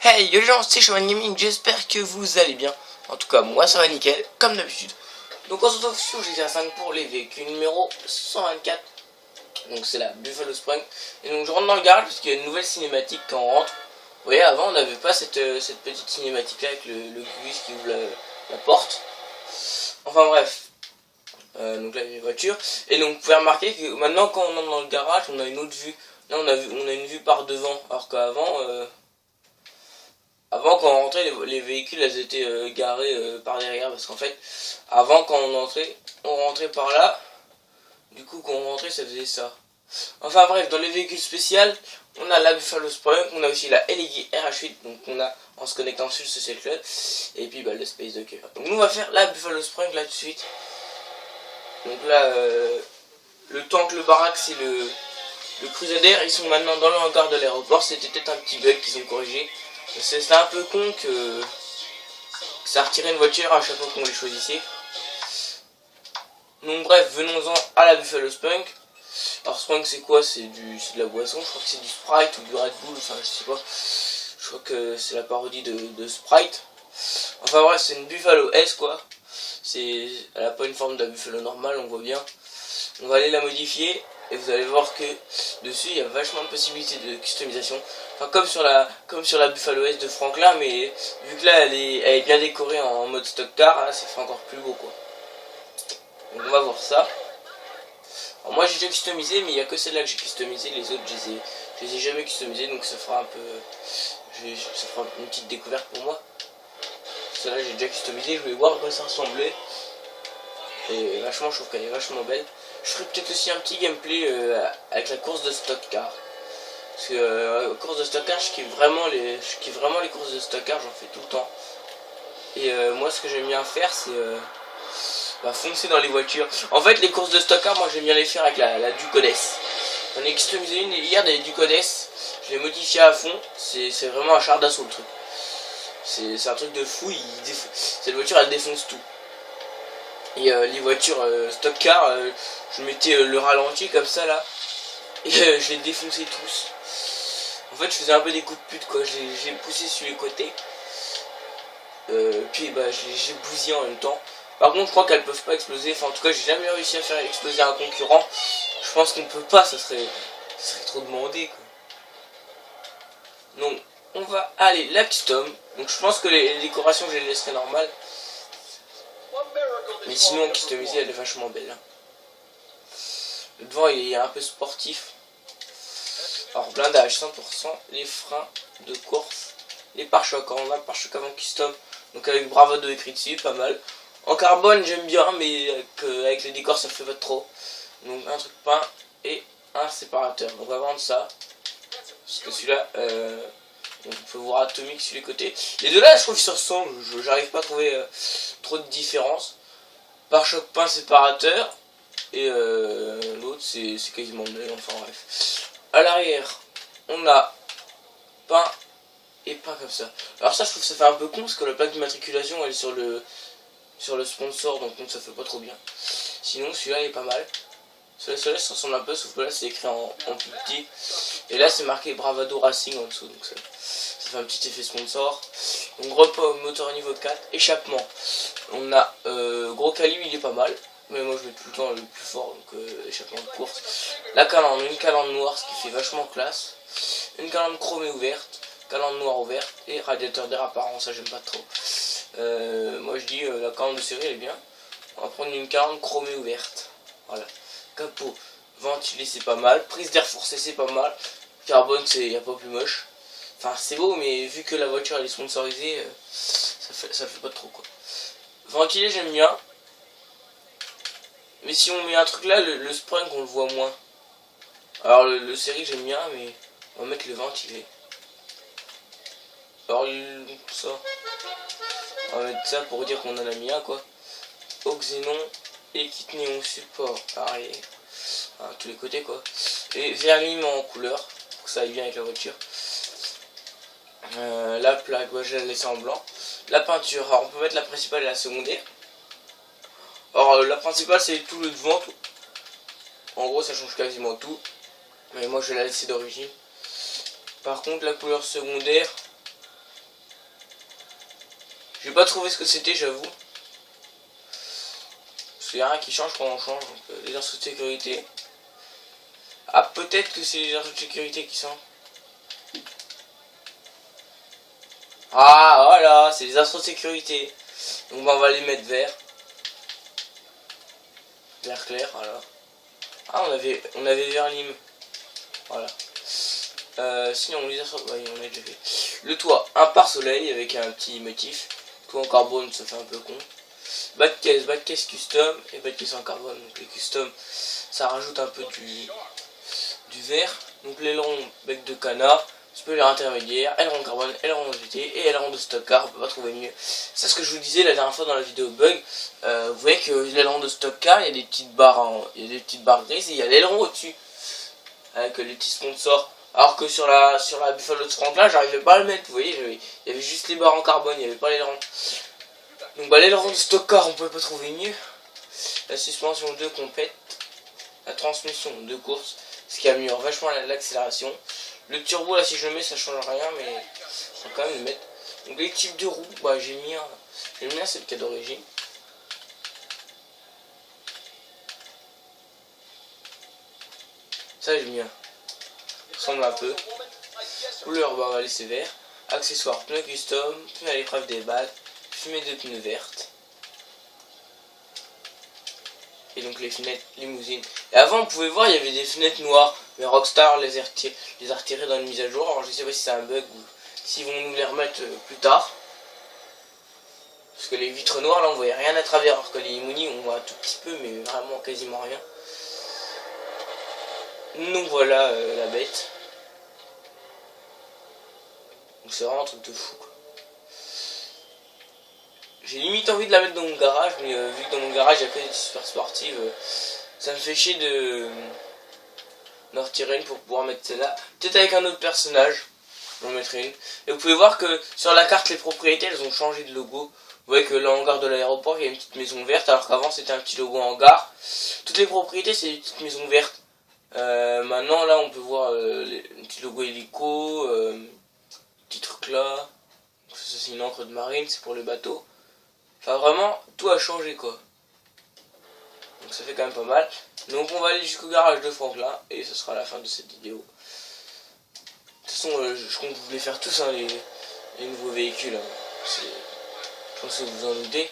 Hey yo les gens, c'est Shaman Gaming, j'espère que vous allez bien. En tout cas, moi ça va nickel, comme d'habitude. Donc on se retrouve sur GTA 5 pour les véhicules numéro 124. Donc c'est la Buffalo Spring. Et donc je rentre dans le garage parce qu'il y a une nouvelle cinématique quand on rentre. Vous voyez, avant on n'avait pas cette petite cinématique là avec le gus qui ouvre la porte. Enfin bref. Donc là il y a une voiture. Et donc vous pouvez remarquer que maintenant quand on entre dans le garage, on a une autre vue. Là on a une vue par devant. Alors qu'avant... Avant, quand on rentrait, les véhicules, elles étaient garés par derrière. Parce qu'en fait, avant, quand on rentrait par là. Du coup, quand on rentrait, ça faisait ça. Enfin bref, dans les véhicules spéciaux, on a la Buffalo Spring, on a aussi la LG RH8. Donc on a, en se connectant sur le Social Club. Et puis bah, le Space Docker. Donc nous, on va faire la Buffalo Spring là tout de suite. Donc là, le tank, le baraque, c'est le Crusader. Ils sont maintenant dans le hangar de l'aéroport. C'était peut-être un petit bug qu'ils ont corrigé. C'est un peu con que ça retirait une voiture à chaque fois qu'on les choisissait. Donc bref, venons-en à la Buffalo Spunk. Alors Spunk c'est quoi? C'est de la boisson, je crois que c'est du Sprite ou du Red Bull, enfin je sais pas. Je crois que c'est la parodie de Sprite. Enfin bref, c'est une Buffalo S quoi. Elle a pas une forme de la Buffalo normale, on voit bien. On va aller la modifier et vous allez voir que dessus il y a vachement de possibilités de customisation. Enfin comme sur la Buffalo S de Franklin, mais vu que là elle est bien décorée en mode stock car, hein, ça fait encore plus beau quoi. Donc on va voir ça. Alors moi j'ai déjà customisé, mais il n'y a que celle-là que j'ai customisé, les autres je les ai jamais customisées, donc ça fera un peu... ça fera une petite découverte pour moi. Celle-là j'ai déjà customisé, je vais voir à quoi ça ressemblait. Et vachement, je trouve qu'elle est vachement belle. Je ferai peut-être aussi un petit gameplay avec la course de stock car. Parce que course de stock car, je kiffe vraiment les courses de stock car, j'en fais tout le temps. Et moi ce que j'aime bien faire c'est foncer dans les voitures. En fait les courses de stock car, moi j'aime bien les faire avec la Ducodes. J'en ai customisé une hier des Ducodes, je l'ai modifié à fond, c'est vraiment un char d'assaut le truc. C'est un truc de fou, cette voiture elle défonce tout. Et les voitures stock car, je mettais le ralenti comme ça là. Et je les défonçais tous. En fait je faisais un peu des coups de pute quoi, j'ai poussé sur les côtés. Puis bah j'ai bousillé en même temps. Par contre je crois qu'elles peuvent pas exploser. Enfin en tout cas j'ai jamais réussi à faire exploser un concurrent. Je pense qu'on peut pas, ça serait trop demandé quoi. Donc on va aller la custom. Donc je pense que les décorations je les laisserai normales. Mais sinon customisée elle est vachement belle hein. Le devant il est un peu sportif. Alors blindage 100%, les freins de course, les pare-chocs, on a le pare-choc avant custom, donc avec Bravado écrit dessus, pas mal. En carbone j'aime bien, mais avec les décors ça fait pas trop. Donc un truc peint et un séparateur. Donc on va vendre ça, parce que celui-là, on peut voir atomique sur les côtés. Les deux là je trouve qu'ils se ressemblent, j'arrive pas à trouver trop de différence. Pare-choc peint séparateur, et l'autre c'est quasiment le même, enfin bref. À l'arrière, on a peint et peint comme ça. Alors ça, je trouve que ça fait un peu con parce que la plaque d'immatriculation elle est sur le sponsor, donc ça fait pas trop bien. Sinon, celui-là il est pas mal. Celui-là ça ressemble un peu, sauf que là c'est écrit en plus petit. Et là c'est marqué Bravado Racing en dessous, donc ça fait un petit effet sponsor. Donc repos, moteur niveau 4, échappement. On a gros calibre, il est pas mal. Mais moi je mets tout le temps le plus fort, donc échappement de course. La calandre, une calandre noire, ce qui fait vachement classe. Une calandre chromée ouverte, calandre noire ouverte et radiateur d'air apparent, ça j'aime pas trop. Moi je dis la calandre de série elle est bien. On va prendre une calandre chromée ouverte. Voilà. Capot ventilé c'est pas mal. Prise d'air forcée c'est pas mal. Carbone c'est y a pas plus moche. Enfin c'est beau mais vu que la voiture elle est sponsorisée, ça fait pas trop quoi. Ventilé j'aime bien. Mais si on met un truc là, le Spring on le voit moins. Alors le série j'aime bien, mais on va mettre le ventilé. Alors ça, on va mettre ça pour dire qu'on en a mis un quoi. Au xénon et kit néon support arrière, à tous les côtés quoi. Et vernis en couleur, pour que ça aille bien avec la voiture. La plaque, ouais, je vais la laisser en blanc. La peinture, alors on peut mettre la principale et la secondaire. Alors la principale c'est tout le devant, tout. En gros ça change quasiment tout. Mais moi je vais la laisser d'origine. Par contre la couleur secondaire, J'ai pas trouvé ce que c'était, j'avoue. Parce qu'il y a rien qui change quand on change. Donc, les arceaux de sécurité. Ah, peut-être que c'est les arceaux de sécurité qui sont. Ah, voilà, c'est les arceaux de sécurité. Donc, bah, on va les mettre vert. Vert clair, voilà. Ah, on avait vert lime. Voilà. Sinon, les arceaux, ouais, on a déjà fait. Le toit, un pare-soleil avec un petit motif. Toit en carbone, ça fait un peu con. Bas de caisse custom et bas de caisse en carbone. Donc les custom, ça rajoute un peu du vert. Donc l'aileron, bec de canard, spoiler intermédiaire, aileron carbone, aileron GT et aileron de stock car, on peut pas trouver mieux. C'est ce que je vous disais la dernière fois dans la vidéo bug. Vous voyez que l'aileron de stock car, il y a des petites barres grises et il y a l'aileron au-dessus avec les petits sponsors. Alors que sur la Buffalo de Franklin, j'arrivais pas à le mettre. Vous voyez, il y avait juste les barres en carbone, il n'y avait pas l'aileron. Donc bah l'aileron de stock car, on peut pas trouver mieux. La suspension 2 complète, la transmission de course, ce qui améliore vachement l'accélération. Le turbo là, si je le mets, ça change rien, mais on va quand même le mettre. Donc les types de roues, bah j'ai mis un, c'est le cas d'origine. Ça j'ai mis un, ressemble un peu. Couleur, bah on va laisser vert. Accessoires, pneus custom, pneus à l'épreuve des balles, fumée de pneus vertes. Et donc les fenêtres limousines. Et avant on pouvait voir il y avait des fenêtres noires. Mais Rockstar les a retirées dans une mise à jour. Alors je sais pas si c'est un bug ou s'ils vont nous les remettre plus tard. Parce que les vitres noires là on voyait rien à travers. Alors que les limousines on voit un tout petit peu mais vraiment quasiment rien. Donc voilà la bête. Donc c'est vraiment un truc de fou quoi. J'ai limite envie de la mettre dans mon garage, mais vu que dans mon garage il y a que des super sportives, ça me fait chier de retirer une pour pouvoir mettre celle-là. Peut-être avec un autre personnage, j'en mettrai une. Et vous pouvez voir que sur la carte les propriétés elles ont changé de logo. Vous voyez que le hangar de l'aéroport il y a une petite maison verte alors qu'avant c'était un petit logo hangar. Toutes les propriétés c'est des petites maisons vertes. Maintenant là on peut voir un petit logo hélico, petit truc là. Ça c'est une encre de marine, c'est pour les bateaux. Enfin vraiment, tout a changé quoi. Donc ça fait quand même pas mal. Donc on va aller jusqu'au garage de Franklin et ce sera la fin de cette vidéo. De toute façon, je compte vous les faire tous hein, les nouveaux véhicules. Hein. Je pense que vous en doutez.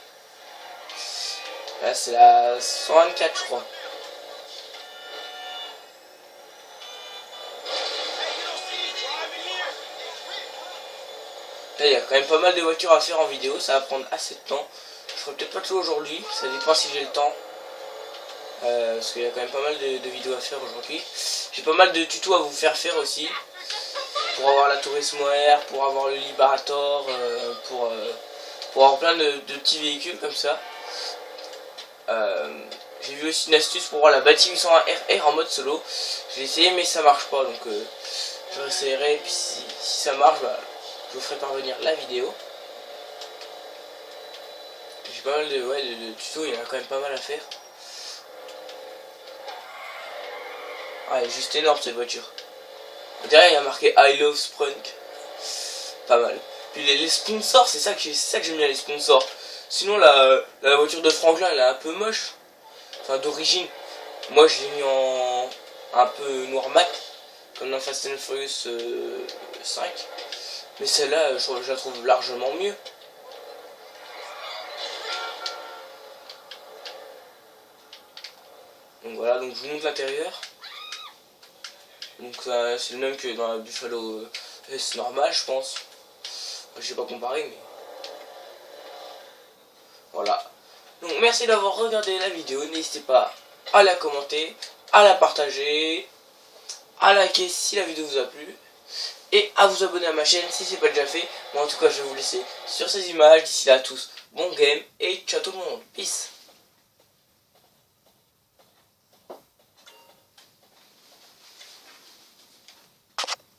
Là c'est la 124 je crois. Là il y a quand même pas mal de voitures à faire en vidéo, ça va prendre assez de temps. Je ferai peut-être pas tout aujourd'hui, ça dépend si j'ai le temps. Parce qu'il y a quand même pas mal de vidéos à faire aujourd'hui. J'ai pas mal de tutos à vous faire aussi. Pour avoir la Turismo R, pour avoir le Liberator, pour avoir plein de petits véhicules comme ça. J'ai vu aussi une astuce pour voir la Bati 801 RR en mode solo. J'ai essayé mais ça marche pas donc je réessayerai. Et puis si ça marche, bah, je vous ferai parvenir la vidéo. J'ai pas mal de tutos, il y en a quand même pas mal à faire. Ah, elle est juste énorme cette voiture. Derrière il y a marqué I love Sprunk. Pas mal. Puis les sponsors, c'est ça que j'aime bien les sponsors. Sinon la voiture de Franklin elle est un peu moche. Enfin d'origine. Moi je l'ai mis en un peu noir mat. Comme dans Fast and Furious 5. Mais celle-là je la trouve largement mieux. Donc voilà, donc je vous montre l'intérieur. Donc c'est le même que dans la Buffalo S normale je pense. Je sais pas comparer mais voilà. Donc merci d'avoir regardé la vidéo. N'hésitez pas à la commenter, à la partager, à liker si la vidéo vous a plu. Et à vous abonner à ma chaîne si c'est pas déjà fait. Moi en tout cas je vais vous laisser sur ces images. D'ici là à tous, bon game et ciao tout le monde. Peace.